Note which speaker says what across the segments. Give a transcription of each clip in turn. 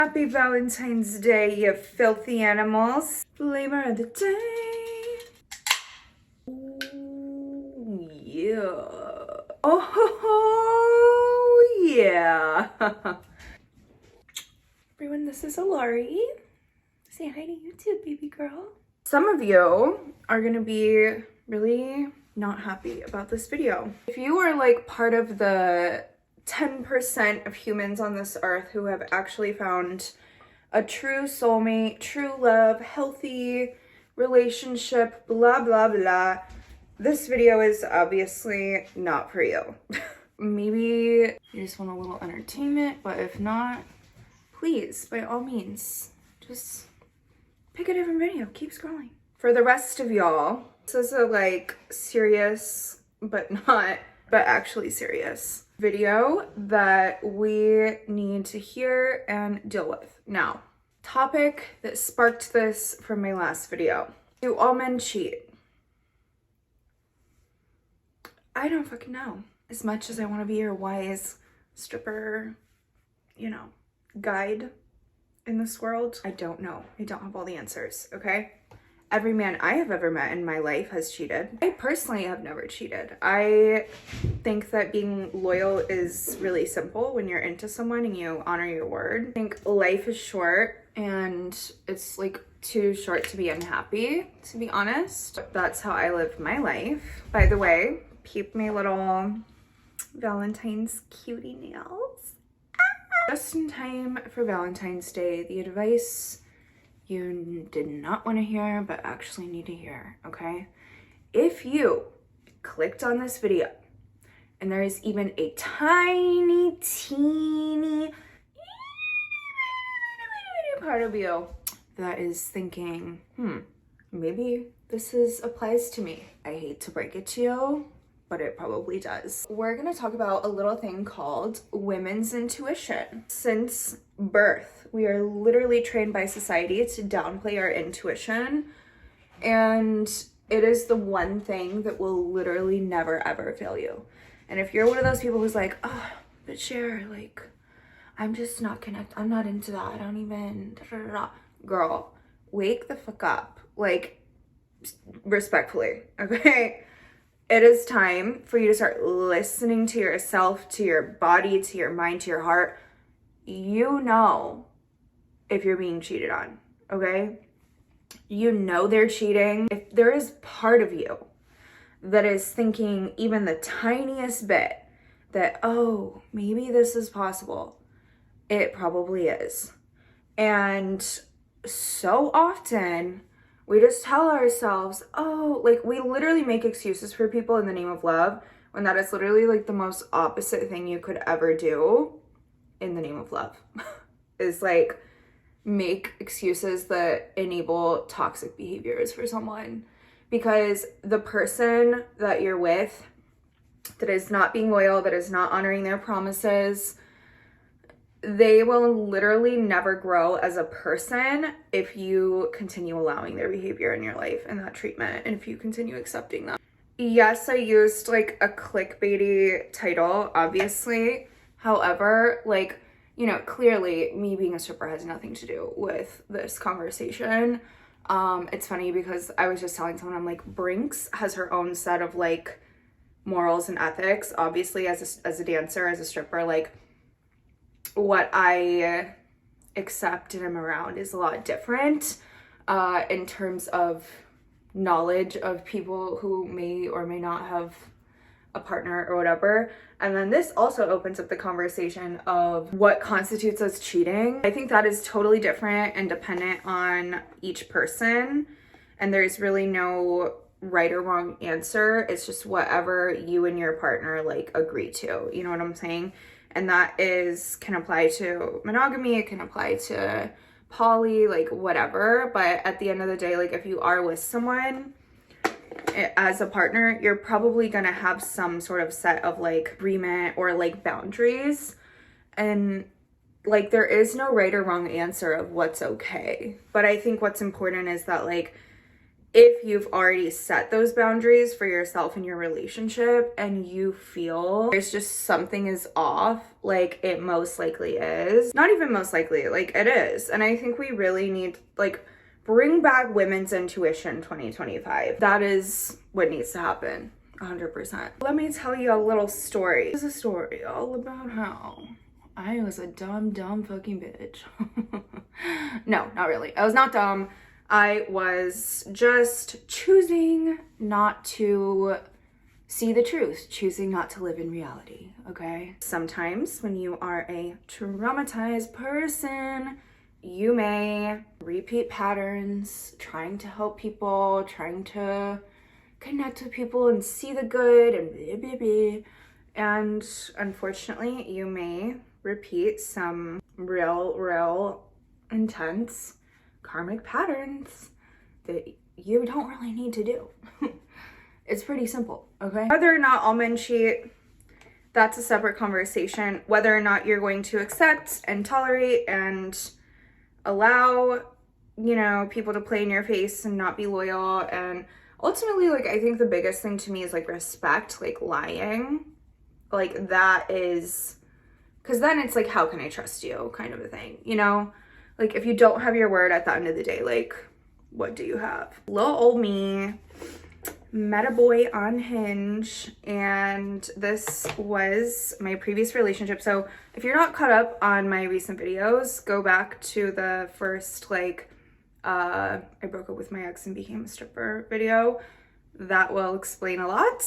Speaker 1: Happy Valentine's Day, you filthy animals. Flavor of the day. Ooh, yeah. Oh, yeah. Everyone, this is Alari. Say hi to YouTube, baby girl. Some of you are gonna be really not happy about this video. If you are like part of the 10% of humans on this earth who have actually found a true soulmate, true love, healthy relationship, blah, blah, blah, this video is obviously not for you. Maybe you just want a little entertainment, but if not, please, by all means, just pick a different video, keep scrolling. For the rest of y'all, this is a like serious, but actually serious video that we need to hear and deal with. Now, topic that sparked this from my last video. Do all men cheat? I don't fucking know. As much as I want to be your wise stripper, guide in this world, I don't know. I don't have all the answers, okay? Every man I have ever met in my life has cheated. I personally have never cheated. I think that being loyal is really simple when you're into someone and you honor your word. I think life is short and it's like too short to be unhappy, to be honest. That's how I live my life. By the way, peep my little Valentine's cutie nails. Just in time for Valentine's Day, the advice you did not want to hear, but actually need to hear, okay? If you clicked on this video and there is even a tiny, teeny part of you that is thinking, maybe this applies to me. I hate to break it to you, but it probably does. We're gonna talk about a little thing called women's intuition. Since birth, we are literally trained by society to downplay our intuition, and it is the one thing that will literally never ever fail you. And if you're one of those people who's like, oh, but Cher, like, I'm just not connected, I'm not into that, I don't even, girl, wake the fuck up. Like, respectfully, okay? It is time for you to start listening to yourself, to your body, to your mind, to your heart. You know if you're being cheated on, okay? You know they're cheating. If there is part of you that is thinking even the tiniest bit that, oh, maybe this is possible, it probably is. And so often, we just tell ourselves, oh, like we literally make excuses for people in the name of love when that is literally like the most opposite thing you could ever do in the name of love is like make excuses that enable toxic behaviors for someone, because the person that you're with that is not being loyal, that is not honoring their promises, they will literally never grow as a person if you continue allowing their behavior in your life and that treatment, and if you continue accepting them. Yes, I used like a clickbaity title, obviously. However, like, clearly me being a stripper has nothing to do with this conversation. It's funny because I was just telling someone, I'm like, Brinks has her own set of like morals and ethics. Obviously, as a dancer, as a stripper, like, what I accept and am around is a lot different in terms of knowledge of people who may or may not have a partner or whatever. And then this also opens up the conversation of what constitutes as cheating. I think that is totally different and dependent on each person, and there's really no right or wrong answer. It's just whatever you and your partner like agree to, you know what I'm saying? And that can apply to monogamy, it can apply to poly, like whatever. But at the end of the day, like if you are with someone as a partner, you're probably gonna have some sort of set of like agreement or like boundaries. And like there is no right or wrong answer of what's okay. But I think what's important is that like if you've already set those boundaries for yourself in your relationship and you feel there's just something is off, like it most likely is. Not even most likely, like it is. And I think we really need, like, bring back women's intuition 2025. That is what needs to happen, 100%. Let me tell you a little story. This is a story all about how I was a dumb fucking bitch. No, not really. I was not dumb. I was just choosing not to see the truth, choosing not to live in reality, okay? Sometimes when you are a traumatized person, you may repeat patterns, trying to help people, trying to connect with people and see the good and blah, blah, blah. And unfortunately, you may repeat some real intense karmic patterns that you don't really need to do. It's pretty simple, okay? Whether or not all men cheat, that's a separate conversation. Whether or not you're going to accept and tolerate and allow, you know, people to play in your face and not be loyal. And ultimately, like, I think the biggest thing to me is like respect, like lying. Like that is, because then it's like, how can I trust you kind of a thing, you know? Like, if you don't have your word at the end of the day, like, what do you have? Little old me met a boy on Hinge, and this was my previous relationship. So if you're not caught up on my recent videos, go back to the first, like, I broke up with my ex and became a stripper video. That will explain a lot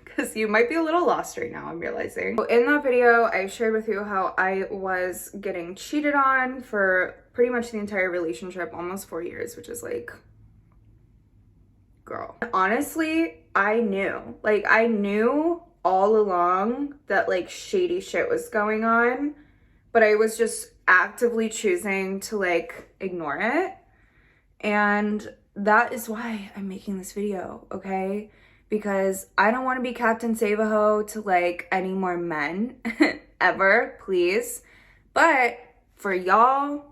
Speaker 1: because you might be a little lost right now, I'm realizing. So in that video, I shared with you how I was getting cheated on for pretty much the entire relationship, almost 4 years, which is like, girl. Honestly, I knew all along that like shady shit was going on, but I was just actively choosing to like ignore it. And that is why I'm making this video, okay? Because I don't want to be Captain Save-A-Ho to like any more men ever, please. But for y'all,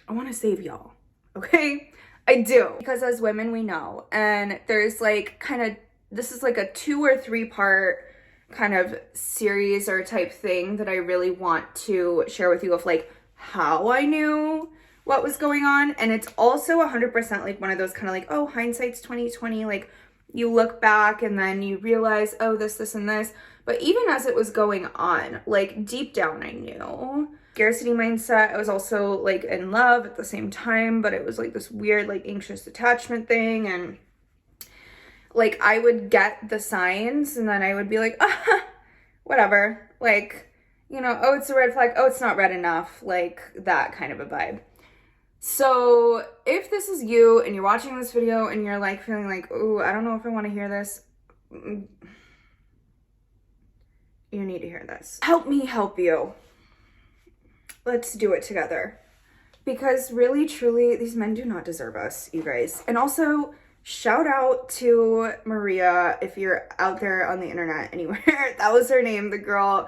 Speaker 1: I want to save y'all, okay? I do. Because as women, we know. And there's like kind of, this is like a 2 or 3 part kind of series or type thing that I really want to share with you of like how I knew what was going on. And it's also 100% like one of those kind of like, oh, hindsight's 2020, like you look back and then you realize, oh, this and this. But even as it was going on, like deep down I knew. Scarcity mindset. I was also like in love at the same time, but it was like this weird like anxious attachment thing. And like I would get the signs and then I would be like, whatever, like, you know, oh, it's a red flag, oh, it's not red enough, like that kind of a vibe. So if this is you and you're watching this video and you're like feeling like, ooh, I don't know if I want to hear this, you need to hear this. Help me help you. Let's do it together. Because really, truly, these men do not deserve us, you guys. And also, shout out to Maria, if you're out there on the internet anywhere. That was her name, the girl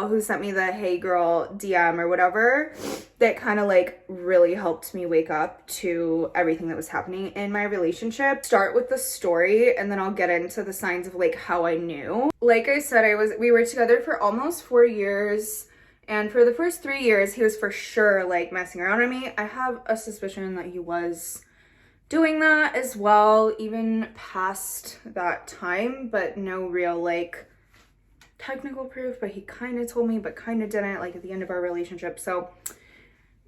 Speaker 1: who sent me the hey girl DM or whatever, that kind of like really helped me wake up to everything that was happening in my relationship. Start with the story and then I'll get into the signs of like how I knew. Like I said, we were together for almost 4 years, and for the first 3 years he was for sure like messing around on me. I have a suspicion that he was doing that as well even past that time, but no real like technical proof. But he kind of told me but kind of didn't, like at the end of our relationship. So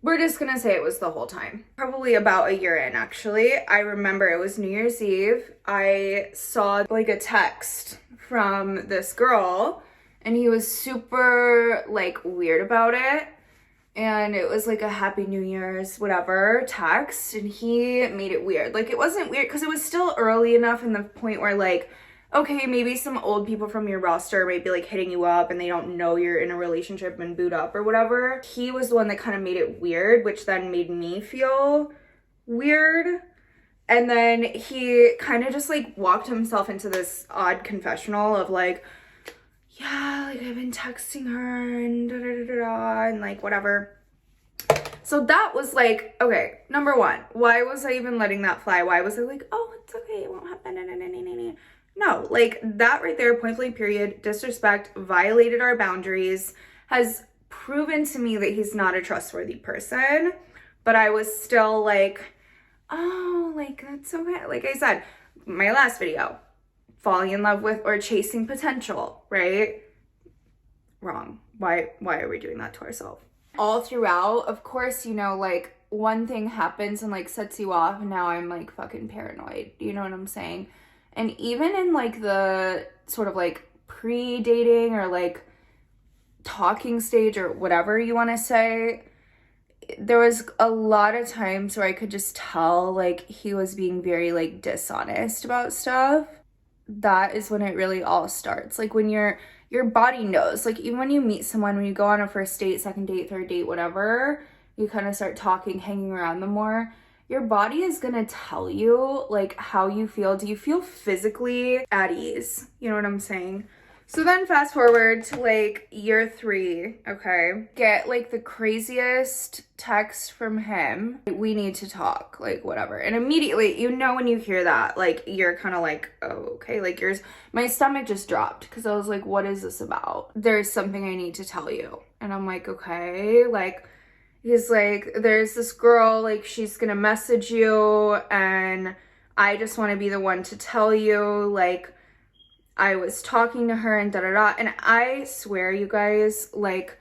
Speaker 1: we're just gonna say it was the whole time. Probably about a year in, actually. I remember it was New Year's Eve. I saw like a text from this girl and he was super like weird about it. And it was like a Happy New Year's whatever text, and he made it weird. Like it wasn't weird because it was still early enough in the point where like, okay, maybe some old people from your roster might be like hitting you up and they don't know you're in a relationship and boot up or whatever. He was the one that kind of made it weird, which then made me feel weird. And then he kind of just like walked himself into this odd confessional of like, yeah, like I've been texting her and da da da da da and like whatever. So that was like, okay, number one, why was I even letting that fly? Why was I like, oh, it's okay, it won't happen. No, like that right there, point blank period, disrespect, violated our boundaries, has proven to me that he's not a trustworthy person. But I was still like, oh, like that's okay. Like I said, my last video, falling in love with or chasing potential, right? Wrong. Why are we doing that to ourselves? All throughout, of course, you know, like one thing happens and like sets you off, and now I'm like fucking paranoid. You know what I'm saying? And even in like the sort of like pre-dating or like talking stage or whatever you want to say, there was a lot of times where I could just tell like he was being very like dishonest about stuff. That is when it really all starts. Like when your body knows, like even when you meet someone, when you go on a first date, second date, third date, whatever, you kind of start talking, hanging around them more, your body is gonna tell you like how you feel. Do you feel physically at ease? You know what I'm saying? So then fast forward to like year 3, okay? Get like the craziest text from him. We need to talk, like whatever. And immediately, you know, when you hear that, like you're kind of like, oh, okay. Like my stomach just dropped because I was like, what is this about? There's something I need to tell you. And I'm like, okay, like, he's like, there's this girl, like she's gonna message you and I just want to be the one to tell you, like, I was talking to her and da-da-da. And I swear, you guys, like,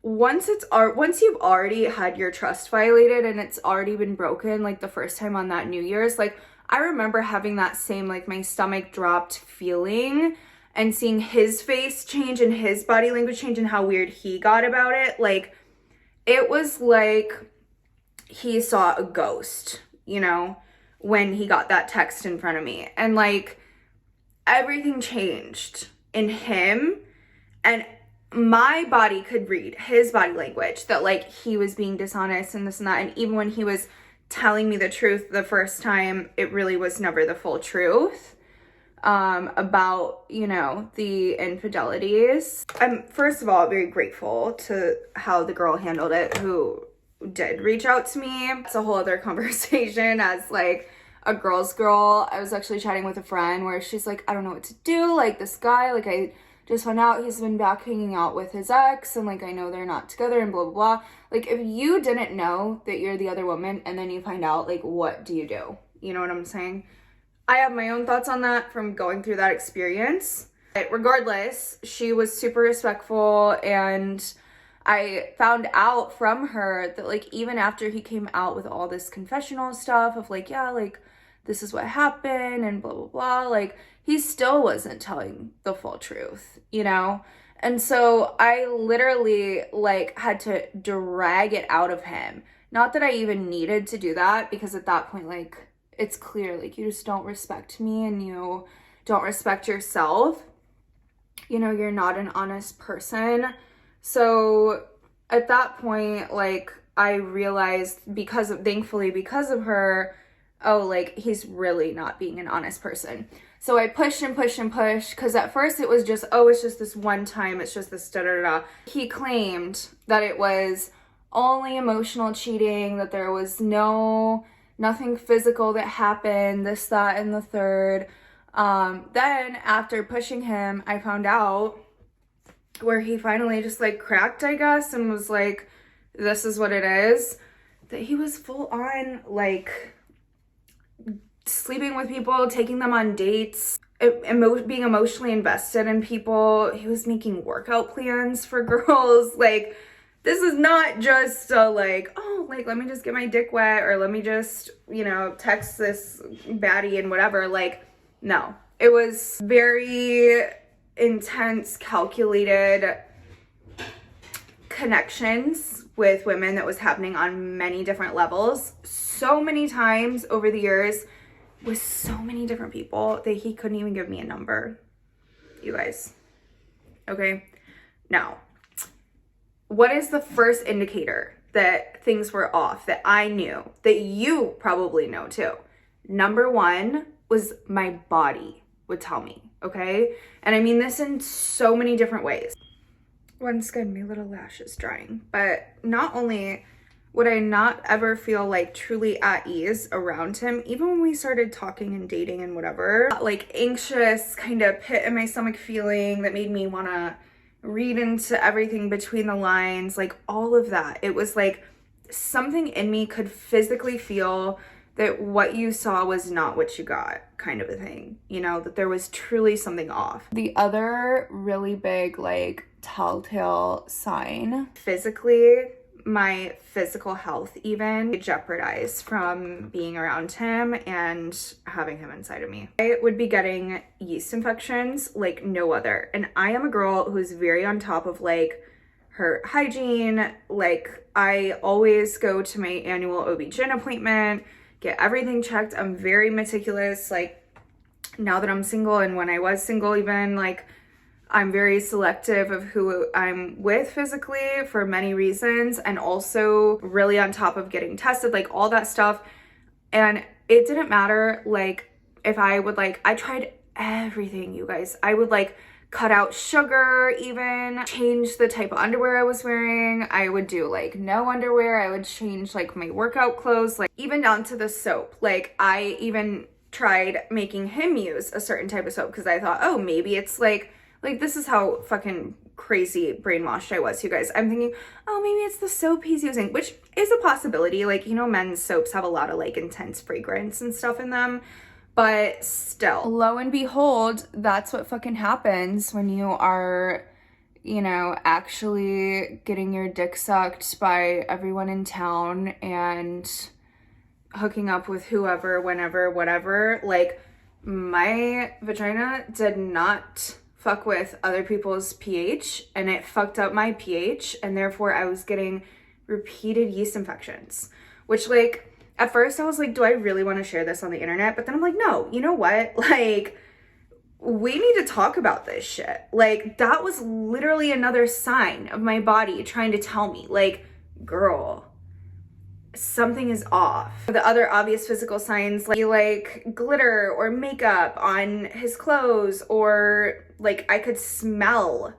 Speaker 1: once you've already had your trust violated and it's already been broken, like the first time on that New Year's, like, I remember having that same, like, my stomach dropped feeling and seeing his face change and his body language change and how weird he got about it. Like, it was like he saw a ghost, you know, when he got that text in front of me. And, like, everything changed in him, and my body could read his body language that like he was being dishonest and this and that. And even when he was telling me the truth the first time, it really was never the full truth about, you know, the infidelities. I'm first of all very grateful to how the girl handled it who did reach out to me. It's a whole other conversation as like a girl's girl. I was actually chatting with a friend where she's like, I don't know what to do. Like this guy, like I just found out he's been back hanging out with his ex and like I know they're not together and blah, blah, blah. Like if you didn't know that you're the other woman and then you find out, like what do? You know what I'm saying? I have my own thoughts on that from going through that experience. But regardless, she was super respectful, and I found out from her that like even after he came out with all this confessional stuff of like, yeah, like this is what happened and blah, blah, blah, like he still wasn't telling the full truth, you know? And so I literally like had to drag it out of him. Not that I even needed to do that, because at that point, like it's clear, like you just don't respect me and you don't respect yourself. You know, you're not an honest person. So at that point, like I realized thankfully because of her, oh, like he's really not being an honest person. So I pushed and pushed and pushed, because at first it was just, oh, it's just this one time, it's just this da-da-da-da. He claimed that it was only emotional cheating, that there was nothing physical that happened, this, that, and the third. Then after pushing him, I found out where he finally just like cracked, I guess, and was like, this is what it is, that he was full on like sleeping with people, taking them on dates, being emotionally invested in people. He was making workout plans for girls. Like, this is not just like, oh, like, let me just get my dick wet, or let me just, you know, text this baddie and whatever. Like, no, it was very intense, calculated connections with women that was happening on many different levels, so many times over the years, with so many different people that he couldn't even give me a number, you guys. Okay, now, what is the first indicator that things were off, that I knew, that you probably know too? Number one was my body would tell me, okay? And I mean this in so many different ways. Once again, my little lashes drying. But not only would I not ever feel like truly at ease around him, even when we started talking and dating and whatever. Like anxious, kind of pit in my stomach feeling that made me want to read into everything between the lines, like all of that. It was like something in me could physically feel that what you saw was not what you got, kind of a thing, you know, that there was truly something off. The other really big, like, telltale sign, physically, my physical health even jeopardized from being around him and having him inside of me. I would be getting yeast infections like no other. And I am a girl who's very on top of like her hygiene. Like I always go to my annual OB-GYN appointment, get everything checked. I'm very meticulous. Like now that I'm single, and when I was single even, like I'm very selective of who I'm with physically for many reasons, and also really on top of getting tested, like all that stuff. And it didn't matter, like if I would like, I tried everything, you guys. I would like cut out sugar, even change the type of underwear I was wearing. I would do like no underwear. I would change like my workout clothes, like even down to the soap. Like I even tried making him use a certain type of soap because I thought, oh, maybe it's like this is how fucking crazy brainwashed I was, you guys. I'm thinking, oh, maybe it's the soap he's using, which is a possibility. Like, you know, men's soaps have a lot of like intense fragrance and stuff in them. But still, lo and behold, that's what fucking happens when you are, you know, actually getting your dick sucked by everyone in town and hooking up with whoever, whenever, whatever. Like, my vagina did not fuck with other people's pH, and it fucked up my pH, and therefore I was getting repeated yeast infections, which like, at first I was like, do I really want to share this on the internet? But then I'm like, no, you know what? Like, we need to talk about this shit. Like, that was literally another sign of my body trying to tell me, like, girl, something is off. The other obvious physical signs, like glitter or makeup on his clothes, or like I could smell,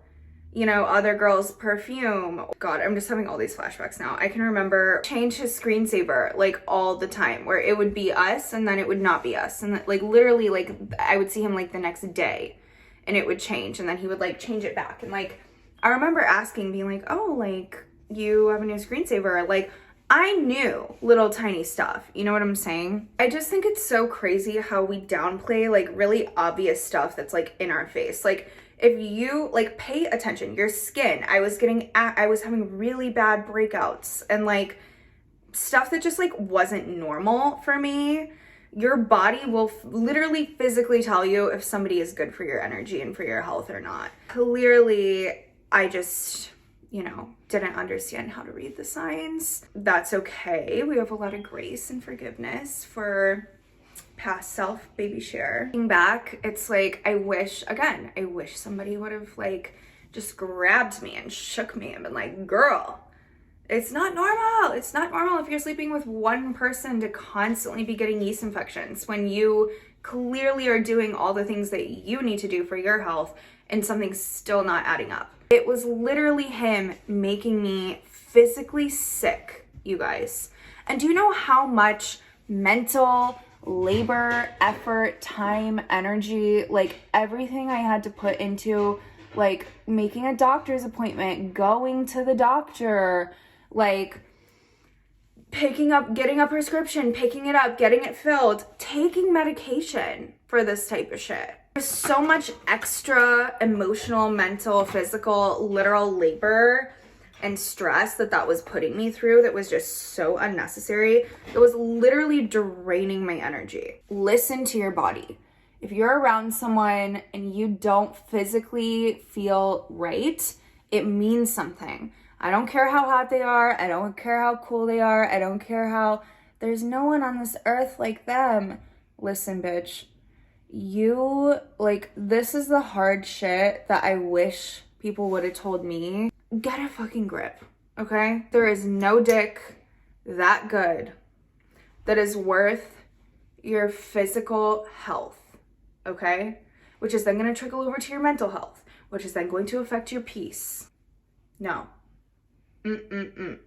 Speaker 1: you know, other girls' perfume. God, I'm just having all these flashbacks now. I can remember change his screensaver like all the time, where it would be us and then it would not be us. And like literally like I would see him like the next day and it would change, and then he would like change it back. And like I remember asking, being like, oh, like you have a new screensaver. Like I knew little tiny stuff, you know what I'm saying? I just think it's so crazy how we downplay like really obvious stuff that's like in our face. Like if you like pay attention, your skin, I was having really bad breakouts and like stuff that just like wasn't normal for me. Your body will literally physically tell you if somebody is good for your energy and for your health or not. Clearly, I just, you know, didn't understand how to read the signs. That's okay. We have a lot of grace and forgiveness for past self, baby share. Looking back, it's like, I wish somebody would have like just grabbed me and shook me and been like, girl, it's not normal. It's not normal if you're sleeping with one person to constantly be getting yeast infections when you clearly are doing all the things that you need to do for your health and something's still not adding up. It was literally him making me physically sick, you guys. And do you know how much mental labor, effort, time, energy, like everything I had to put into like making a doctor's appointment, going to the doctor, like getting a prescription, picking it up, getting it filled, taking medication for this type of shit. There's so much extra emotional, mental, physical, literal labor and stress that was putting me through that was just so unnecessary. It was literally draining my energy. Listen to your body. If you're around someone and you don't physically feel right, it means something. I don't care how hot they are. I don't care how cool they are. I don't care how... There's no one on this earth like them. Listen, bitch. You, like, this is the hard shit that I wish people would have told me. Get a fucking grip, okay? There is no dick that good that is worth your physical health, okay? Which is then going to trickle over to your mental health, which is then going to affect your peace. No.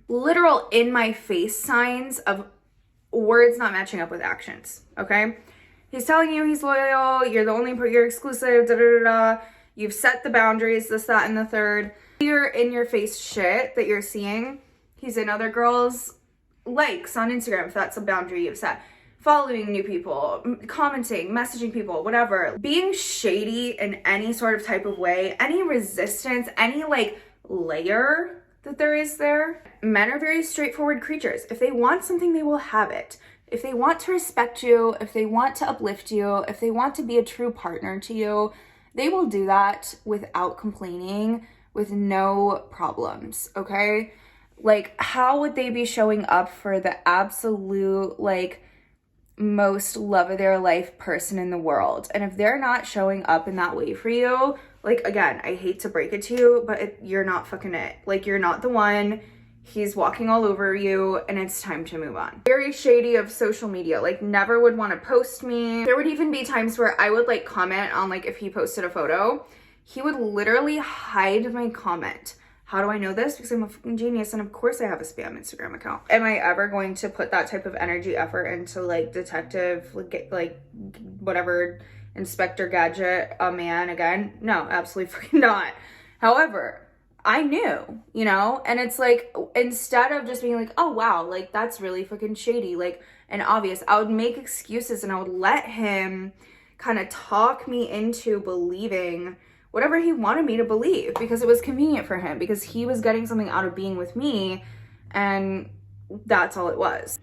Speaker 1: Literal in my face signs of words not matching up with actions, okay? He's telling you he's loyal, you're the only, you're exclusive, da da da da. You've set the boundaries, this, that, and the third. You're in your face shit that you're seeing. He's in other girls' likes on Instagram, if that's a boundary you've set. Following new people, commenting, messaging people, whatever. Being shady in any sort of type of way, any resistance, any like layer that there is there. Men are very straightforward creatures. If they want something, they will have it. If they want to respect you, if they want to uplift you, if they want to be a true partner to you, they will do that without complaining, with no problems, okay? Like, how would they be showing up for the absolute, like, most love of their life person in the world? And if they're not showing up in that way for you, like, again, I hate to break it to you, but you're not fucking it. Like, you're not the one. He's walking all over you, and it's time to move on. Very shady of social media, like never would want to post me. There would even be times where I would like comment on like if he posted a photo, he would literally hide my comment. How do I know this? Because I'm a fucking genius, and of course I have a spam Instagram account. Am I ever going to put that type of energy, effort into like detective, like whatever, Inspector Gadget, a man again? No, absolutely fucking not. However, I knew, you know, and it's like, instead of just being like, oh wow, like that's really fucking shady, like, and obvious, I would make excuses and I would let him kind of talk me into believing whatever he wanted me to believe, because it was convenient for him, because he was getting something out of being with me, and that's all it was.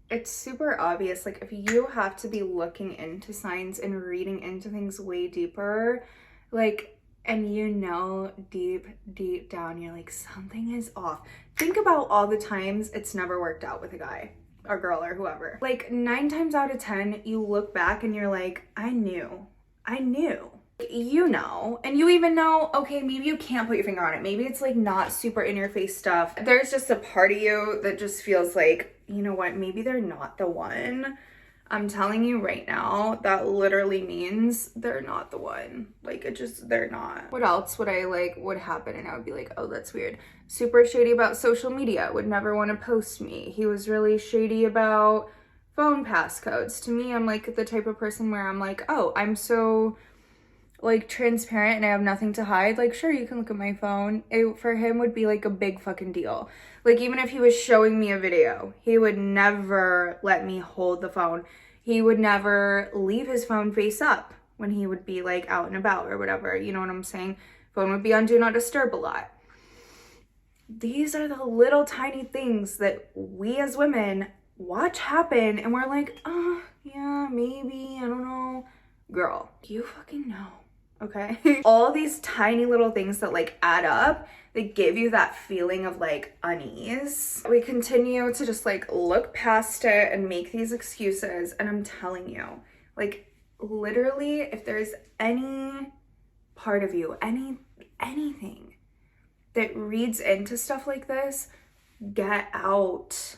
Speaker 1: It's super obvious, like if you have to be looking into signs and reading into things way deeper, like, and you know deep down you're like, something is off. Think about all the times it's never worked out with a guy or girl or whoever. Like 9 times out of 10 you look back and you're like, I knew. You know, and you even know, okay, maybe you can't put your finger on it. Maybe it's like not super in your face stuff. There's just a part of you that just feels like, you know what, maybe they're not the one. I'm telling you right now, that literally means they're not the one. Like, it just, they're not. What else would I like, would happen and I would be like, oh, that's weird. Super shady about social media, would never want to post me. He was really shady about phone passcodes. To me, I'm like the type of person where I'm like, oh, I'm so like transparent and I have nothing to hide. Like, sure, you can look at my phone. It for him would be like a big fucking deal. Like, even if he was showing me a video, he would never let me hold the phone. He would never leave his phone face up when he would be like out and about or whatever, you know what I'm saying? Phone would be on do not disturb a lot. These are the little tiny things that we as women watch happen and we're like, oh yeah, maybe, I don't know. Girl, you fucking know. Okay? All these tiny little things that like add up, they give you that feeling of like unease. We continue to just like look past it and make these excuses, and I'm telling you, like literally, if there's any part of you, anything that reads into stuff like this, get out.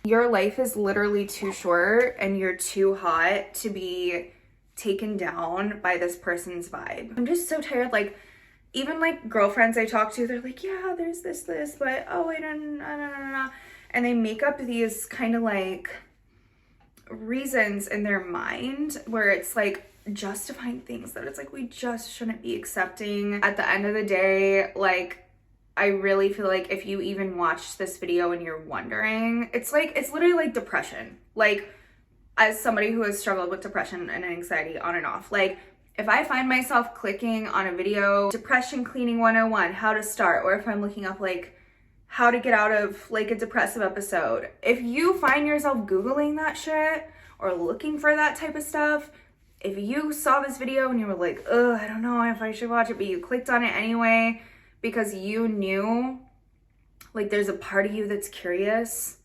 Speaker 1: Your life is literally too short and you're too hot to be taken down by this person's vibe. I'm just so tired. Like, even like girlfriends I talk to, they're like, yeah, there's this, but oh, I don't know. And they make up these kind of like reasons in their mind where it's like justifying things that it's like, we just shouldn't be accepting. At the end of the day, like, I really feel like if you even watch this video and you're wondering, it's like, it's literally like depression. Like, as somebody who has struggled with depression and anxiety on and off, like if I find myself clicking on a video, depression cleaning 101, how to start, or if I'm looking up like how to get out of like a depressive episode, if you find yourself Googling that shit or looking for that type of stuff, if you saw this video and you were like, ugh, I don't know if I should watch it, but you clicked on it anyway because you knew like there's a part of you that's curious,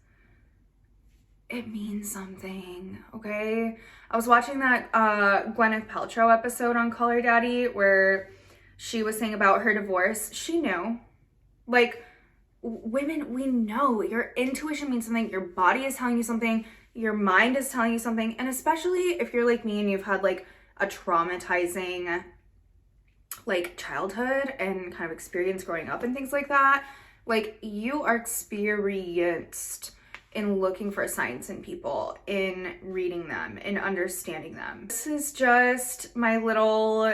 Speaker 1: it means something, okay? I was watching that Gwyneth Paltrow episode on Call Her Daddy where she was saying about her divorce. She knew. Like, women, we know. Your intuition means something. Your body is telling you something. Your mind is telling you something. And especially if you're like me and you've had like a traumatizing like childhood and kind of experience growing up and things like that, like you are experienced in looking for signs in people, in reading them, in understanding them. This is just my little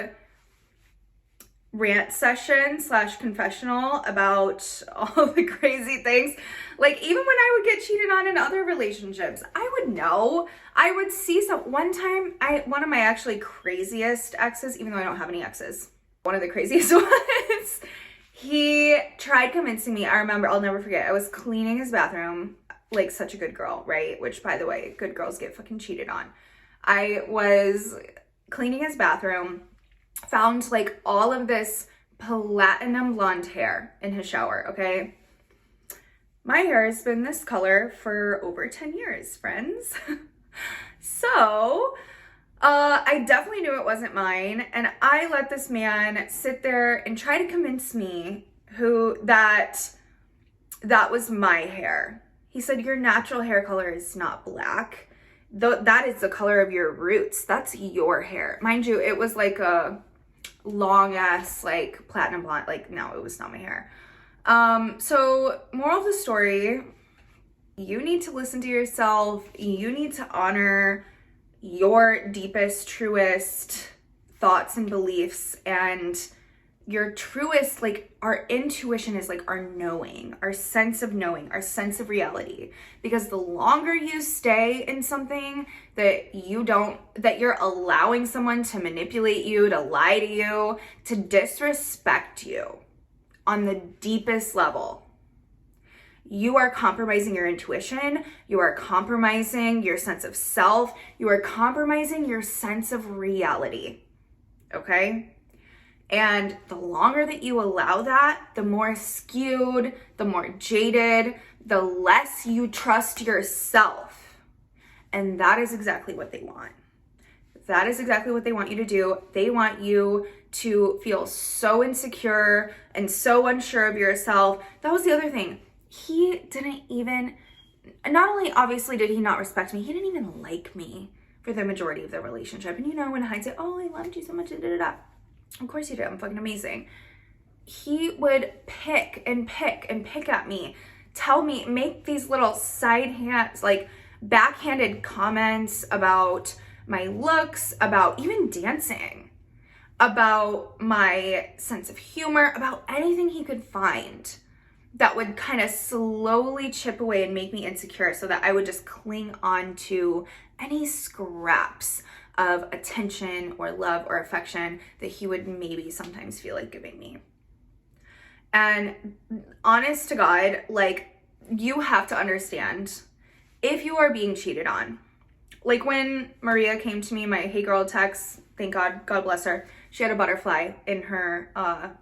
Speaker 1: rant session / confessional about all the crazy things. Like even when I would get cheated on in other relationships, I would know. I would see one time, one of my actually craziest exes, even though I don't have any exes, one of the craziest ones, he tried convincing me. I remember, I'll never forget, I was cleaning his bathroom like such a good girl, right? Which, by the way, good girls get fucking cheated on. I was cleaning his bathroom, found like all of this platinum blonde hair in his shower, okay? My hair has been this color for over 10 years, friends. So, I definitely knew it wasn't mine, and I let this man sit there and try to convince me that was my hair. He said, your natural hair color is not black. That is the color of your roots. That's your hair. Mind you, it was like a long ass, like platinum blonde. Like, no, it was not my hair. So moral of the story, you need to listen to yourself. You need to honor your deepest, truest thoughts and beliefs, and your truest, like our intuition is like our knowing, our sense of knowing, our sense of reality. Because the longer you stay in something that you're allowing someone to manipulate you, to lie to you, to disrespect you on the deepest level, you are compromising your intuition, you are compromising your sense of self, you are compromising your sense of reality, okay? And the longer that you allow that, the more skewed, the more jaded, the less you trust yourself. And that is exactly what they want. That is exactly what they want you to do. They want you to feel so insecure and so unsure of yourself. That was the other thing. He didn't even, not only obviously did he not respect me, he didn't even like me for the majority of the relationship. And you know, in hindsight, oh, I loved you so much, Of course you did. I'm fucking amazing. He would pick at me, tell me, make these little backhanded comments about my looks, about even dancing, about my sense of humor, about anything he could find that would kind of slowly chip away and make me insecure, so that I would just cling on to any scraps of attention or love or affection that he would maybe sometimes feel like giving me. And honest to God, like, you have to understand, if you are being cheated on, like when Maria came to me, my hey girl text, thank God, God bless her, she had a butterfly in her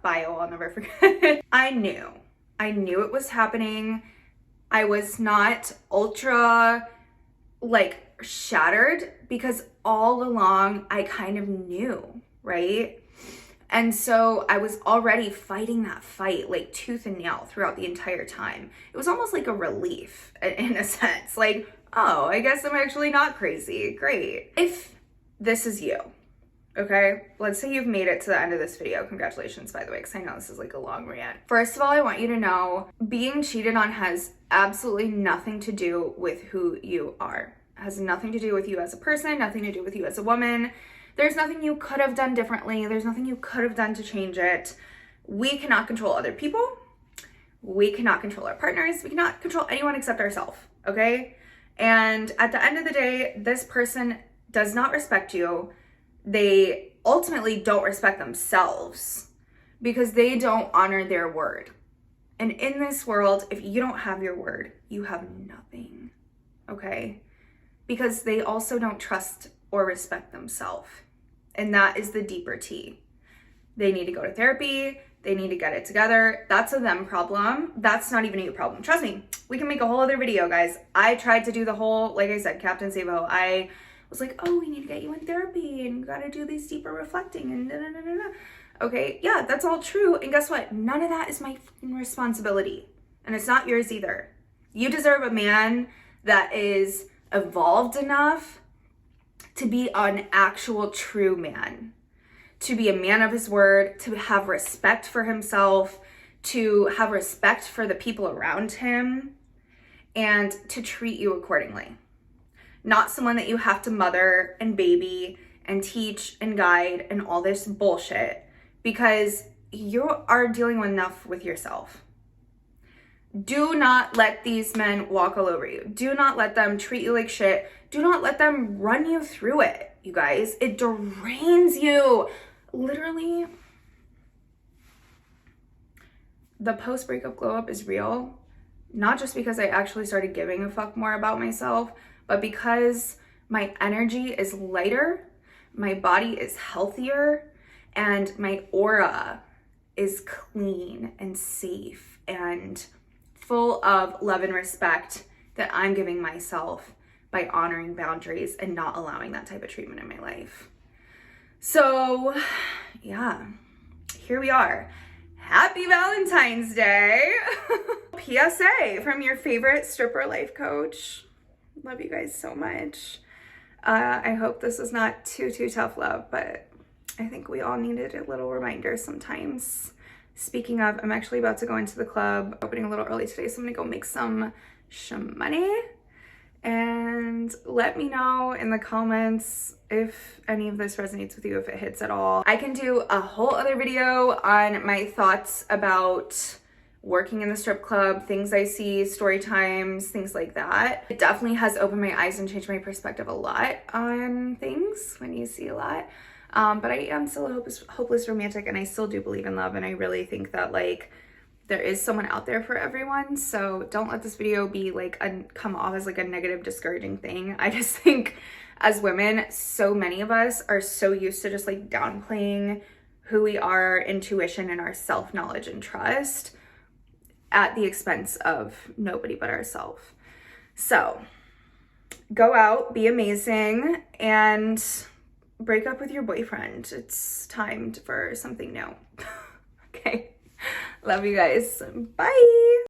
Speaker 1: bio, I'll never forget. I knew it was happening. I was not ultra like shattered, because all along I kind of knew, right? And so I was already fighting that fight like tooth and nail throughout the entire time. It was almost like a relief in a sense, like, oh, I guess I'm actually not crazy. Great. If this is you, okay, let's say you've made it to the end of this video. Congratulations, by the way, because I know this is like a long rant. First of all, I want you to know being cheated on has absolutely nothing to do with who you are. It has nothing to do with you as a person, nothing to do with you as a woman. There's nothing you could have done differently. There's nothing you could have done to change it. We cannot control other people. We cannot control our partners. We cannot control anyone except ourselves, okay? And at the end of the day, this person does not respect you. They ultimately don't respect themselves because they don't honor their word. And in this world, if you don't have your word, you have nothing, okay? Because they also don't trust or respect themselves. And that is the deeper T. They need to go to therapy. They need to get it together. That's a them problem. That's not even a you problem. Trust me, we can make a whole other video, guys. I tried to do the whole, like I said, Captain Sabo. I was like, oh, we need to get you in therapy and you gotta do these deeper reflecting and da-da-da-da-da. Okay, yeah, that's all true. And guess what? None of that is my responsibility. And it's not yours either. You deserve a man that is evolved enough to be an actual true man. to be a man of his word, to have respect for himself, to have respect for the people around him, and to treat you accordingly. Not someone that you have to mother and baby and teach and guide and all this bullshit, because you are dealing enough with yourself. Do not let these men walk all over you. Do not let them treat you like shit. Do not let them run you through it, you guys. It drains you. Literally, the post-breakup glow up is real. Not just because I actually started giving a fuck more about myself, but because my energy is lighter, my body is healthier, and my aura is clean and safe and full of love and respect that I'm giving myself by honoring boundaries and not allowing that type of treatment in my life. So yeah, here we are. Happy Valentine's Day. PSA from your favorite stripper life coach. Love you guys so much. I hope this is not too tough love, but I think we all needed a little reminder sometimes. Speaking of, I'm actually about to go into the club, opening a little early today, so I'm gonna go make some money. And let me know in the comments if any of this resonates with you, if it hits at all. I can do a whole other video on my thoughts about working in the strip club, things I see, story times, things like that. It definitely has opened my eyes and changed my perspective a lot on things when you see a lot. But I am still a hopeless romantic, and I still do believe in love, and I really think that like there is someone out there for everyone. So don't let this video be like come off as like a negative, discouraging thing. I just think as women, so many of us are so used to just like downplaying who we are, intuition, and our self-knowledge and trust at the expense of nobody but ourselves. So go out, be amazing, and break up with your boyfriend. It's time for something new. Okay. Love you guys. Bye.